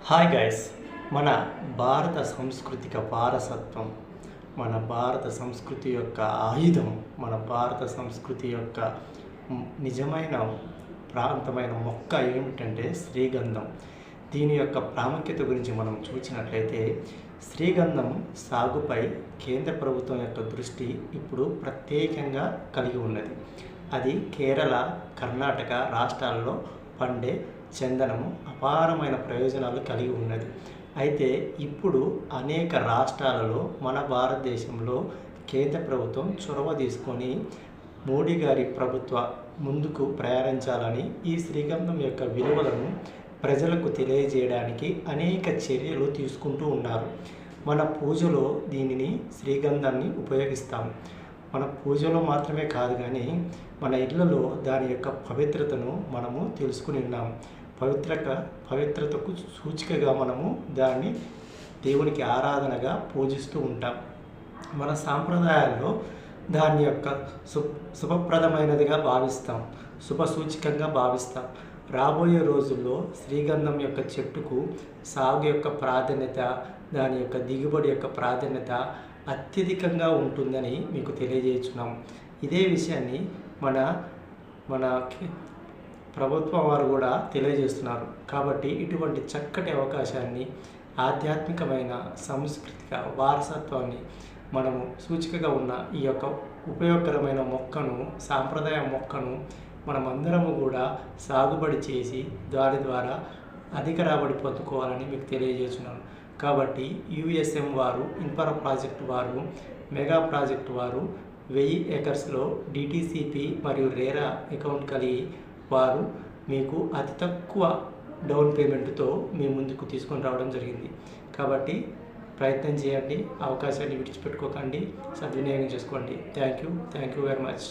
Hi guys. మన భారత సాంస్కృతిక వారసత్వం, మన భారత సంస్కృతి యొక్క ఆయుధం, మన భారత సంస్కృతి యొక్క నిజమైన ప్రాంతమైన మొక్క ఏమిటంటే శ్రీగంధం. దీని యొక్క ప్రాముఖ్యత గురించి మనం చూసినట్లయితే శ్రీగంధం సాగుపై కేంద్ర ప్రభుత్వం యొక్క దృష్టి ఇప్పుడు ప్రత్యేకంగా కలిగి ఉన్నది. అది కేరళ, కర్ణాటక రాష్ట్రాల్లో పండే చందనము అపారమైన ప్రయోజనాలు కలిగి ఉన్నది. అయితే ఇప్పుడు అనేక రాష్ట్రాలలో మన భారతదేశంలో కేంద్ర ప్రభుత్వం చొరవ తీసుకొని మోడీ గారి ప్రభుత్వ ముందుకు ప్రయాణించాలని ఈ శ్రీగంధం యొక్క విలువలను ప్రజలకు తెలియజేయడానికి అనేక చర్యలు తీసుకుంటూ ఉన్నారు. మన పూజలో దీనిని శ్రీగంధాన్ని ఉపయోగిస్తాం. మన పూజలో మాత్రమే కాదు కానీ మన ఇళ్లలో దాని యొక్క పవిత్రతను మనము తెలుసుకుని ఉన్నాం. పవిత్రతకు సూచికగా మనము దాన్ని దేవునికి ఆరాధనగా పూజిస్తూ ఉంటాం. మన సాంప్రదాయాల్లో దాని యొక్క శుభప్రదమైనదిగా భావిస్తాం, శుభసూచికంగా భావిస్తాం. రాబోయే రోజుల్లో శ్రీగంధం యొక్క చెట్టుకు సాగు యొక్క ప్రాధాన్యత, దాని యొక్క దిగుబడి యొక్క ప్రాధాన్యత అత్యధికంగా ఉంటుందని మీకు తెలియజేస్తున్నాం. ఇదే విషయాన్ని మన ప్రభుత్వం వారు కూడా తెలియజేస్తున్నారు. కాబట్టి ఇటువంటి చక్కటి అవకాశాన్ని, ఆధ్యాత్మికమైన సాంస్కృతిక వారసత్వాన్ని మనము సూచికగా ఉన్న ఈ యొక్క ఉపయోగకరమైన మొక్కను, సాంప్రదాయ మొక్కను మనమందరము కూడా సాగుబడి చేసి దాని ద్వారా అధిక రాబడి పొందుకోవాలని మీకు తెలియజేస్తున్నాను. కాబట్టి యుఎస్ఎం వారు, ఇన్ఫ్రా ప్రాజెక్టు వారు, మెగా ప్రాజెక్టు వారు 1000 ఎకర్స్లో డిటిసిపి మరియు రేరా అకౌంట్ కలిగి వారు మీకు అతి తక్కువ డౌన్ పేమెంట్తో మీ ముందుకు తీసుకొని రావడం జరిగింది. కాబట్టి ప్రయత్నం చేయండి, అవకాశాన్ని విడిచిపెట్టుకోకండి, సద్వినియోగం చేసుకోండి. Thank you very much.